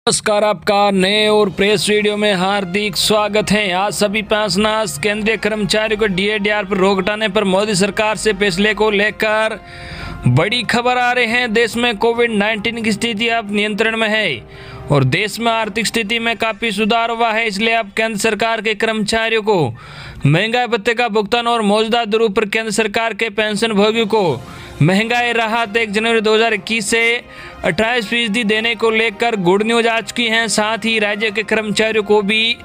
नमस्कार, आपका नए और प्रेस वीडियो में हार्दिक स्वागत है। आज सभी पेंशनर्स केंद्रीय कर्मचारियों को डीए पर रोक हटाने पर मोदी सरकार से फैसले को लेकर बड़ी खबर आ रही है। देश में कोविड-19 की स्थिति अब नियंत्रण में है और देश में आर्थिक स्थिति में काफ़ी सुधार हुआ है। इसलिए अब केंद्र सरकार के कर्मचारियों को महंगाई भत्ते का भुगतान और मौजूदा दरों पर केंद्र सरकार के पेंशन भोगियों को महंगाई राहत 1 जनवरी 2021 से 28% देने को लेकर गुड न्यूज आ चुकी है। साथ ही राज्य के कर्मचारियों को भी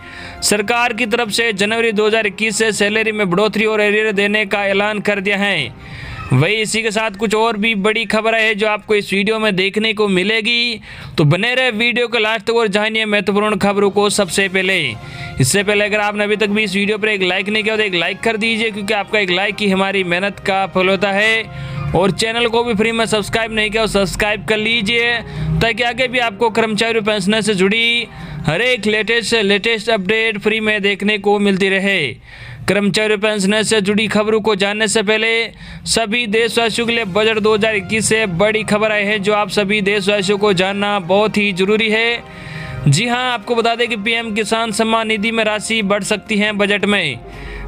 सरकार की तरफ से जनवरी 2021 से सैलरी में बढ़ोतरी और एरियर देने का ऐलान कर दिया है। वही इसी के साथ कुछ और भी बड़ी खबर है जो आपको इस वीडियो में देखने को मिलेगी, तो बने रहे वीडियो को लास्ट तक और जानिए महत्वपूर्ण खबरों को सबसे पहले। इससे पहले अगर आपने अभी तक भी इस वीडियो पर एक लाइक नहीं किया तो एक लाइक कर दीजिए, क्योंकि आपका एक लाइक ही हमारी मेहनत का फल होता है। और चैनल को भी फ्री में सब्सक्राइब नहीं किया, सब्सक्राइब कर लीजिए ताकि आगे भी आपको कर्मचारी पेंशन से जुड़ी हर एक लेटेस्ट अपडेट फ्री में देखने को मिलती रहे। कर्मचारी पेंशन से जुड़ी खबरों को जानने से पहले सभी देशवासियों के लिए बजट 2021 से बड़ी खबर आई है जो आप सभी देशवासियों को जानना बहुत ही जरूरी है। जी हां, आपको बता दें कि पीएम किसान सम्मान निधि में राशि बढ़ सकती है बजट में।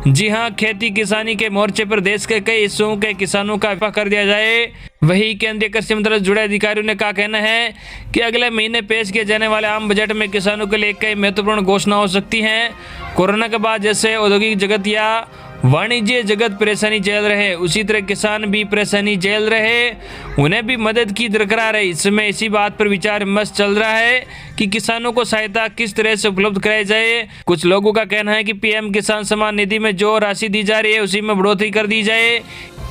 जी हां, खेती किसानी के मोर्चे पर देश के कई हिस्सों के किसानों का इस्तीफा कर दिया जाए। वही केंद्रीय कृषि मंत्रालय से जुड़े अधिकारियों ने का कहना है कि अगले महीने पेश किए जाने वाले आम बजट में किसानों के लिए कई महत्वपूर्ण घोषणा हो सकती हैं। कोरोना के बाद जैसे औद्योगिक जगत या वाणिज्य जगत परेशानी झेल रहे, उसी तरह किसान भी परेशानी झेल रहे, उन्हें भी मदद की दरकार है। इसमें इसी बात पर विचार विमर्श चल रहा है कि किसानों को सहायता किस तरह से उपलब्ध कराई जाए। कुछ लोगों का कहना है कि पीएम किसान सम्मान निधि में जो राशि दी जा रही है उसी में बढ़ोतरी कर दी जाए।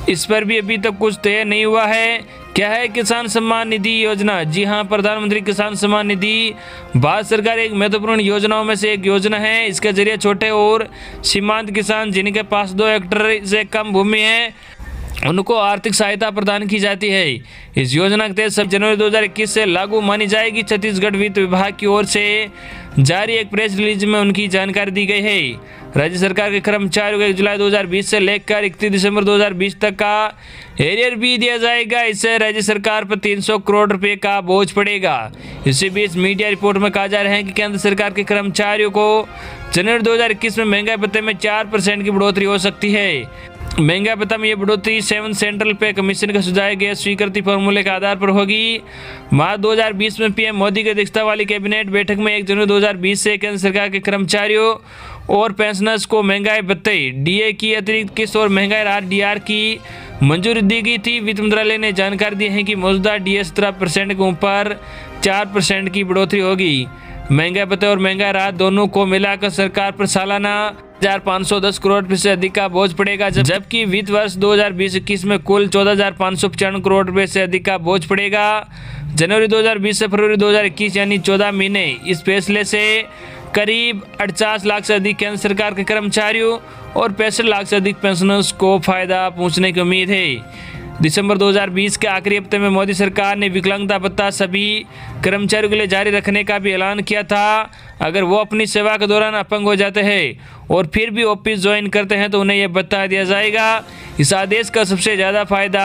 इस पर भी अभी तक कुछ तय नहीं हुआ है। क्या है किसान सम्मान निधि योजना? जी हां, प्रधानमंत्री किसान सम्मान निधि भारत सरकार एक महत्वपूर्ण योजनाओं में से एक योजना है। इसके जरिए छोटे और सीमांत किसान जिनके पास 2 हेक्टेयर से कम भूमि है उनको आर्थिक सहायता प्रदान की जाती है। इस योजना के तहत 7 जनवरी 2021 से लागू मानी जाएगी। छत्तीसगढ़ वित्त विभाग की ओर से जारी एक प्रेस रिलीज में उनकी जानकारी दी गई है। राज्य सरकार के कर्मचारियों को 1 जुलाई 2020 से लेकर 31 दिसंबर 2020 तक का एरियर भी दिया जाएगा। इससे राज्य सरकार पर 300 करोड़ रुपए का बोझ पड़ेगा। इसी बीच मीडिया रिपोर्ट में कहा जा रहा है कि केंद्र सरकार के कर्मचारियों को जनवरी 2021 में महंगाई भत्ते में 4% की बढ़ोतरी हो सकती है। महंगाई भत्ता में यह बढ़ोतरी 7 सेंट्रल पे कमीशन के सुझाए गए स्वीकृति फॉर्मूले के आधार पर होगी। मार्च 2020 में पीएम मोदी की अध्यक्षता वाली कैबिनेट बैठक में 1 जनवरी 2020 से केंद्र सरकार के कर्मचारियों और पेंशनर्स को महंगाई भत्ते डीए की अतिरिक्त किस्त और महंगाई राहत डीआर की मंजूरी दी गई थी। वित्त मंत्रालय ने जानकारी दी है कि मौजूदा डीए 17% के ऊपर 4% की बढ़ोतरी होगी। महंगाई भत्ते और महंगाई राहत दोनों को मिलाकर सरकार पर सालाना 1510 करोड़ रुपए से अधिक का बोझ पड़ेगा, जबकि वित्त वर्ष 2020-21 में कुल 14,595 करोड़ रुपए से अधिक का बोझ पड़ेगा। जनवरी 2020 से फरवरी 2021 यानी 14 महीने इस फैसले से करीब 48 लाख से अधिक केंद्र सरकार के कर्मचारियों और 65 लाख से अधिक पेंशनर्स को फायदा पहुंचने की उम्मीद है। दिसंबर 2020 के आखिरी हफ्ते में मोदी सरकार ने विकलांगता भत्ता सभी कर्मचारियों के लिए जारी रखने का भी ऐलान किया था। अगर वो अपनी सेवा के दौरान अपंग हो जाते हैं और फिर भी ऑफिस ज्वाइन करते हैं तो उन्हें यह भत्ता दिया जाएगा। इस आदेश का सबसे ज़्यादा फायदा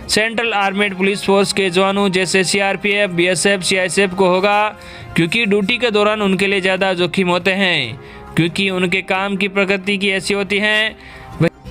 सेंट्रल आर्मेड पुलिस फोर्स के जवानों जैसे सीआरपीएफ, बीएसएफ, सीआईएसएफ को होगा, क्योंकि ड्यूटी के दौरान उनके लिए ज़्यादा जोखिम होते हैं, क्योंकि उनके काम की प्रकृति की ऐसी होती है।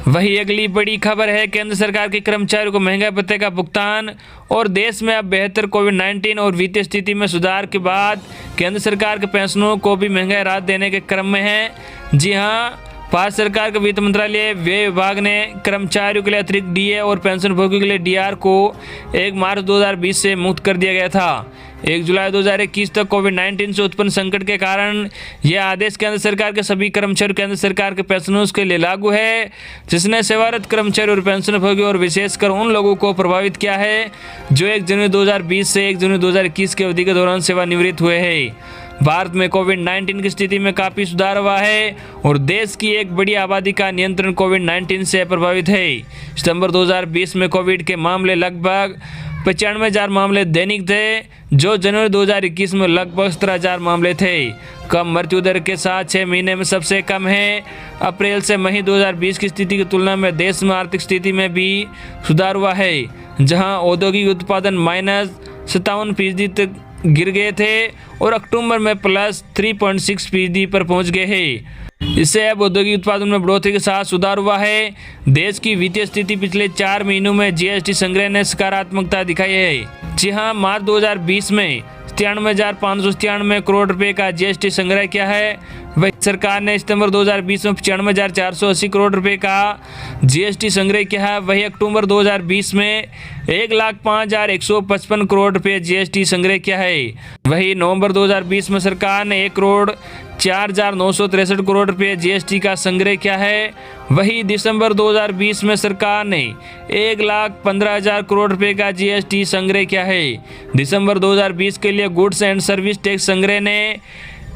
वही अगली बड़ी खबर है केंद्र सरकार के कर्मचारियों को महंगाई भत्ते का भुगतान। और देश में अब बेहतर कोविड-19 और वित्तीय स्थिति में सुधार के बाद केंद्र सरकार के पेंशनों को भी महंगाई राहत देने के क्रम में है। जी हां, भारत सरकार के वित्त मंत्रालय व्यय विभाग ने कर्मचारियों के लिए अतिरिक्त डीए और पेंशन भोगियों के लिए डीआर को 1 मार्च 2020 से मुक्त कर दिया गया था। 1 जुलाई 2021 तक कोविड-19 से उत्पन्न संकट के कारण यह आदेश केंद्र सरकार के सभी कर्मचारियों केंद्र सरकार के पेंशनर्स के लिए लागू है, जिसने सेवारत कर्मचारी और पेंशन भोगियों और विशेषकर उन लोगों को प्रभावित किया है जो 1 जनवरी 2020 से 1 जनवरी 2021 की अवधि के दौरान सेवानिवृत्त हुए हैं। भारत में कोविड-19 की स्थिति में काफ़ी सुधार हुआ है और देश की एक बड़ी आबादी का नियंत्रण कोविड-19 से प्रभावित है। सितंबर 2020 में कोविड के मामले लगभग 95,000 मामले दैनिक थे, जो जनवरी 2021 में लगभग 17,000 मामले थे। कम मृत्यु दर के साथ 6 महीने में सबसे कम है। अप्रैल से मई 2020 की स्थिति की तुलना में देश में आर्थिक स्थिति में भी सुधार हुआ है, जहां औद्योगिक उत्पादन -57% तक गिर गए थे और अक्टूबर में प्लस 3.6% पर पहुंच गए हैं। इससे अब औद्योगिक उत्पादन में बढ़ोतरी के साथ सुधार हुआ है। देश की वित्तीय स्थिति पिछले 4 महीनों में जीएसटी संग्रह ने सकारात्मकता दिखाई है। जी हां, मार्च 2020 में 93,597 करोड़ रुपए का जीएसटी संग्रह किया है। वही सरकार ने सितंबर 2020 में 95,480 करोड़ रुपए का जीएसटी संग्रह किया है। वही अक्टूबर 2020 में 1,05,155 करोड़ रुपए जीएसटी संग्रह किया है। वही नवंबर 2020 में सरकार ने 1,04,963 करोड़ रुपए जीएसटी का संग्रह किया है। वही दिसंबर 2020 में सरकार ने 1,15,000 करोड़ रुपए का जीएसटी संग्रह किया है। दिसंबर 2020 के लिए गुड्स एंड सर्विस टैक्स संग्रह ने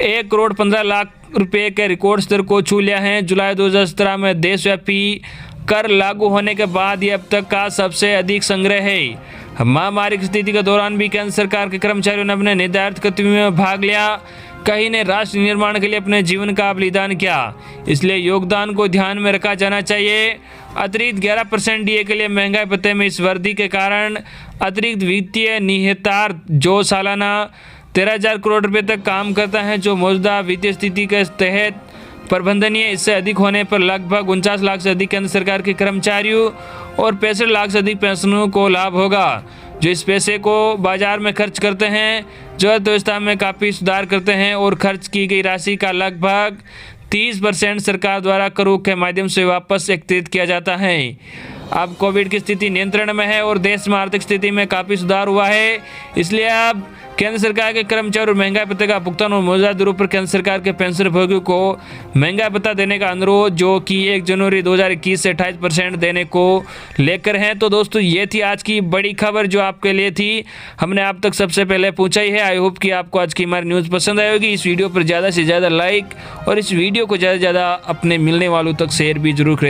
1,15,00,000 रुपए के रिकॉर्ड स्तर को छू लिया है। जुलाई 2017 में देशव्यापी कर लागू होने के बाद ये अब तक का सबसे अधिक संग्रह है। महामारी की स्थिति के दौरान भी केंद्र सरकार के कर्मचारियों ने अपने निर्धारित गतिविधियों में भाग लिया। कई ने राष्ट्र निर्माण के लिए अपने जीवन का बलिदान किया, इसलिए योगदान को ध्यान में रखा जाना चाहिए। अतिरिक्त 11% डीए के लिए महंगाई भत्ते में इस वृद्धि के कारण अतिरिक्त वित्तीय निहितार्थ जो सालाना 13,000 करोड़ रुपए तक काम करता है, जो मौजूदा वित्तीय स्थिति के तहत प्रबंधनीय, इससे अधिक होने पर लगभग 49 लाख से अधिक केंद्र सरकार के कर्मचारियों और 65 लाख से अधिक पेंशनरों को लाभ होगा, जो इस पैसे को बाजार में खर्च करते हैं, जो अर्थव्यवस्था में काफ़ी सुधार करते हैं और खर्च की गई राशि का लगभग 30% सरकार द्वारा करों के माध्यम से वापस एकत्रित किया जाता है। अब कोविड की स्थिति नियंत्रण में है और देश में आर्थिक स्थिति में काफ़ी सुधार हुआ है, इसलिए अब केंद्र सरकार के कर्मचारी और महंगाई भत्ते का भुगतान और मौजूदा दरों पर केंद्र सरकार के पेंशन भोगियों को महंगाई भत्ता देने का अनुरोध, जो कि 1 जनवरी 2021 से 28% देने को लेकर है। तो दोस्तों, ये थी आज की बड़ी खबर जो आपके लिए थी, हमने आप तक सबसे पहले पहुंचाई है। आई होप कि आपको आज की हमारी न्यूज़ पसंद आई होगी। इस वीडियो पर ज़्यादा से ज़्यादा लाइक और इस वीडियो को ज़्यादा से ज़्यादा अपने मिलने वालों तक शेयर भी जरूर करें।